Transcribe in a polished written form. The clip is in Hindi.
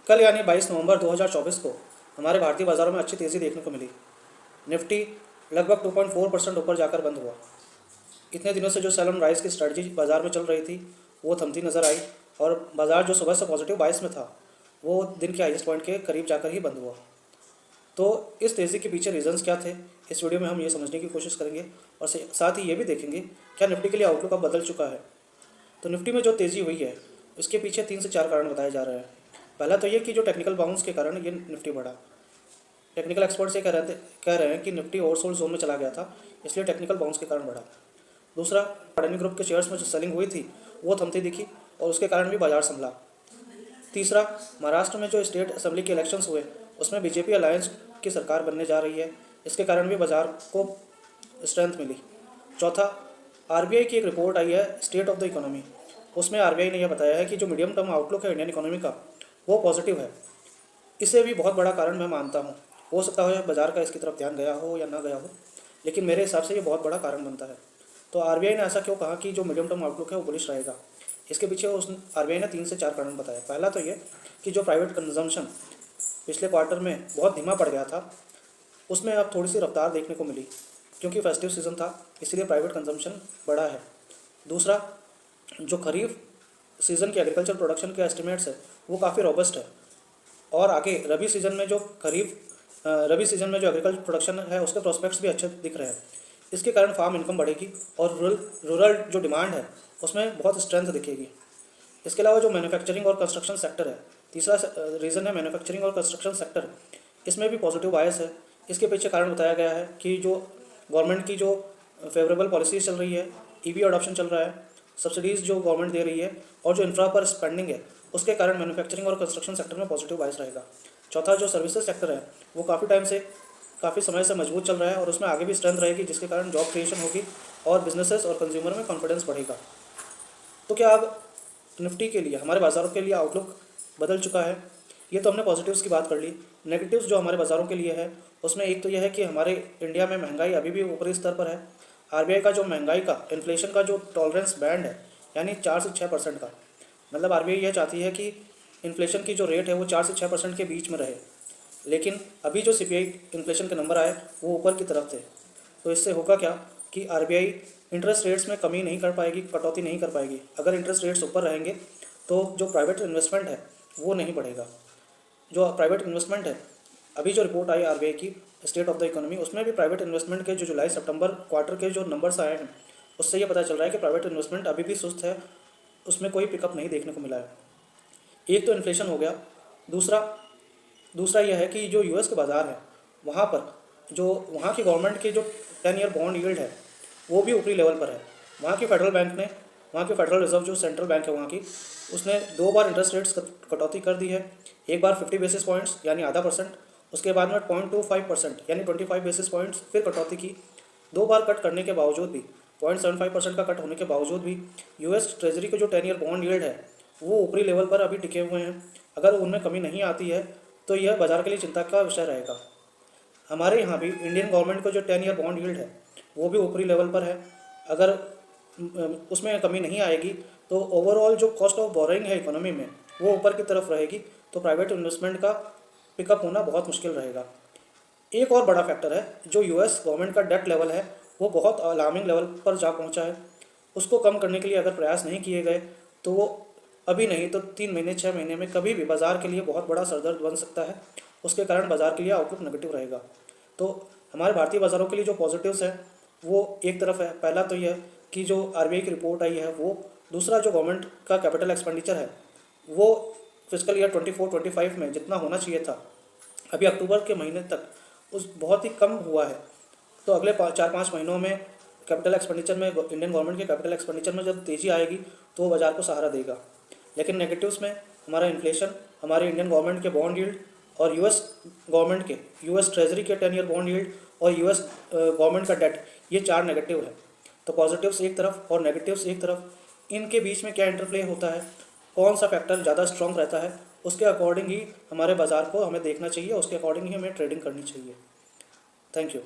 कल यानी 22 नवंबर 2024 को हमारे भारतीय बाज़ारों में अच्छी तेज़ी देखने को मिली। निफ्टी लगभग 2.4% ऊपर जाकर बंद हुआ। इतने दिनों से जो सेल ऑन राइज की स्ट्रेटजी बाज़ार में चल रही थी वो थमती नज़र आई और बाज़ार जो सुबह से पॉजिटिव 22 में था वो दिन के हाईएस्ट पॉइंट के करीब जाकर ही बंद हुआ। तो इस तेज़ी के पीछे रीजंस क्या थे, इस वीडियो में हम ये समझने की कोशिश करेंगे और साथ ही ये भी देखेंगे क्या निफ्टी के लिए आउटलुक अब बदल चुका है। तो निफ्टी में जो तेज़ी हुई है उसके पीछे 3 से 4 कारण बताए जा रहे हैं। पहला तो ये कि जो टेक्निकल बाउंस के कारण ये निफ्टी बढ़ा। टेक्निकल एक्सपर्ट्स ये कह रहे हैं कि निफ्टी ओवरसोल्ड जोन में चला गया था, इसलिए टेक्निकल बाउंस के कारण बढ़ा। दूसरा, अडानी ग्रुप के शेयर्स में जो सेलिंग हुई थी वो थमती दिखी और उसके कारण भी बाजार संभला। तीसरा, महाराष्ट्र में जो स्टेट असेंबली के इलेक्शंस हुए उसमें बीजेपी अलायंस की सरकार बनने जा रही है, इसके कारण भी बाजार को स्ट्रेंथ मिली। चौथा, आरबीआई की एक रिपोर्ट आई है स्टेट ऑफ द इकोनॉमी, उसमें आरबीआई ने यह बताया है कि जो मीडियम टर्म आउटलुक है इंडियन इकोनॉमी का वो पॉजिटिव है। इसे भी बहुत बड़ा कारण मैं मानता हूँ। हो सकता है बाजार का इसकी तरफ ध्यान गया हो या ना गया हो, लेकिन मेरे हिसाब से ये बहुत बड़ा कारण बनता है। तो आरबीआई ने ऐसा क्यों कहा कि जो मीडियम टर्म आउटलुक है वो बुलिश रहेगा? इसके पीछे उस आरबीआई ने 3 से 4 कारण बताया। पहला तो ये कि जो प्राइवेट कंजम्पशन पिछले क्वार्टर में बहुत धीमा पड़ गया था उसमें अब थोड़ी सी रफ्तार देखने को मिली, क्योंकि फेस्टिव सीज़न था इसीलिए प्राइवेट कंजम्पशन बढ़ा है। दूसरा, जो खरीफ सीज़न के एग्रीकल्चर प्रोडक्शन के एस्टिमेट्स है वो काफ़ी रोबस्ट है और आगे रबी सीज़न में जो एग्रीकल्चर प्रोडक्शन है उसके प्रोस्पेक्ट्स भी अच्छे दिख रहे हैं। इसके कारण फार्म इनकम बढ़ेगी और रूरल जो डिमांड है उसमें बहुत स्ट्रेंथ दिखेगी। इसके अलावा जो मैन्युफैक्चरिंग और कंस्ट्रक्शन सेक्टर है, तीसरा रीज़न है मैन्युफैक्चरिंग और कंस्ट्रक्शन सेक्टर, इसमें भी पॉजिटिव बायस है। इसके पीछे कारण बताया गया है कि जो गवर्नमेंट की जो फेवरेबल पॉलिसीज चल रही है, ईवी अडॉप्शन चल रहा है, सब्सिडीज़ जो गवर्नमेंट दे रही है और जो इंफ्रा पर स्पेंडिंग है उसके कारण मैन्युफैक्चरिंग और कंस्ट्रक्शन सेक्टर में पॉजिटिव बायस रहेगा। चौथा, जो सर्विसेज सेक्टर है वो काफ़ी समय से मजबूत चल रहा है और उसमें आगे भी स्ट्रेंथ रहेगी, जिसके कारण जॉब क्रिएशन होगी और बिजनेसेस और कंज्यूमर में कॉन्फिडेंस बढ़ेगा। तो क्या अब निफ्टी के लिए, हमारे बाज़ारों के लिए आउटलुक बदल चुका है? ये तो हमने पॉजिटिव्स की बात कर ली। नेगेटिव्स जो हमारे बाज़ारों के लिए है उसमें एक तो यह है कि हमारे इंडिया में महंगाई अभी भी ऊपरी स्तर पर है। आरबीआई का जो महंगाई का इन्फ्लेशन का जो टॉलरेंस बैंड है यानी 4 से 6% का, मतलब आरबीआई यह चाहती है कि इन्फ्लेशन की जो रेट है वो 4 से 6% के बीच में रहे, लेकिन अभी जो सीपीआई इन्फ्लेशन के नंबर आए वो ऊपर की तरफ थे। तो इससे होगा क्या कि आरबीआई इंटरेस्ट रेट्स में कमी नहीं कर पाएगी, कटौती नहीं कर पाएगी। अगर इंटरेस्ट रेट्स ऊपर रहेंगे तो जो प्राइवेट इन्वेस्टमेंट है वो नहीं बढ़ेगा। जो प्राइवेट इन्वेस्टमेंट है, अभी जो रिपोर्ट आई आरबीआई की स्टेट ऑफ द इकोनॉमी, उसमें भी प्राइवेट इन्वेस्टमेंट के जो जुलाई सितंबर क्वार्टर के जो नंबर्स आए हैं उससे ये पता चल रहा है कि प्राइवेट इन्वेस्टमेंट अभी भी सुस्त है, उसमें कोई पिकअप नहीं देखने को मिला है। एक तो इन्फ्लेशन हो गया। दूसरा यह है कि जो यूएस के बाज़ार है वहाँ पर जो वहाँ की गवर्नमेंट की जो 10 ईयर बॉन्ड यील्ड है वो भी ऊपरी लेवल पर है। वहाँ की फेडरल रिजर्व जो सेंट्रल बैंक है वहाँ की, उसने 2 बार इंटरेस्ट रेट्स कटौती कर दी है। एक बार 50 बेसिस पॉइंट्स यानी आधा %, उसके बाद में 0.25% यानी 25 बेसिस पॉइंट्स फिर कटौती की। 2 बार कट करने के बावजूद भी, 0.75% का कट होने के बावजूद भी यूएस ट्रेजरी के जो 10 ईयर बॉन्ड यील्ड है वो ऊपरी लेवल पर अभी टिके हुए हैं। अगर उनमें कमी नहीं आती है तो यह बाज़ार के लिए चिंता का विषय रहेगा। हमारे यहाँ भी इंडियन गवर्नमेंट को जो 10 ईयर बॉन्ड यील्ड है वो भी ऊपरी लेवल पर है। अगर उसमें कमी नहीं आएगी तो ओवरऑल जो कॉस्ट ऑफ बोरोइंग है इकोनॉमी में वो ऊपर की तरफ रहेगी, तो प्राइवेट इन्वेस्टमेंट का पिकअप होना बहुत मुश्किल रहेगा। एक और बड़ा फैक्टर है, जो यूएस गवर्नमेंट का डेट लेवल है वो बहुत अलार्मिंग लेवल पर जा पहुंचा है। उसको कम करने के लिए अगर प्रयास नहीं किए गए तो वो अभी नहीं तो 3 महीने 6 महीने में कभी भी बाज़ार के लिए बहुत बड़ा सरदर्द बन सकता है। उसके कारण बाज़ार के लिए आउटलुक नेगेटिव रहेगा। तो हमारे भारतीय बाज़ारों के लिए जो पॉजिटिव्स है वो एक तरफ है। पहला तो यह कि जो आरबीआई की रिपोर्ट आई है वो, दूसरा जो गवर्नमेंट का कैपिटल एक्सपेंडिचर है वो फिजिकल ईयर 24-25 में जितना होना चाहिए था अभी अक्टूबर के महीने तक उस बहुत ही कम हुआ है। तो अगले 4-5 महीनों में कैपिटल एक्सपेंडिचर में, इंडियन गवर्नमेंट के कैपिटल एक्सपेंडिचर में जब तेज़ी आएगी तो वो बाज़ार को सहारा देगा। लेकिन नेगेटिव्स में हमारा इन्फ्लेशन, हमारे इंडियन गवर्नमेंट के बॉन्ड यील्ड और यूएस ट्रेजरी के 10 ईयर बॉन्ड यील्ड और यूएस गवर्नमेंट का डेट, ये 4 नेगेटिव है। तो पॉजिटिव्स एक तरफ और नेगेटिव्स एक तरफ, इनके बीच में क्या इंटरप्ले होता है, कौन सा फैक्टर ज़्यादा स्ट्रॉन्ग रहता है, उसके अकॉर्डिंग ही हमारे बाज़ार को हमें देखना चाहिए, उसके अकॉर्डिंग ही हमें ट्रेडिंग करनी चाहिए। Thank you.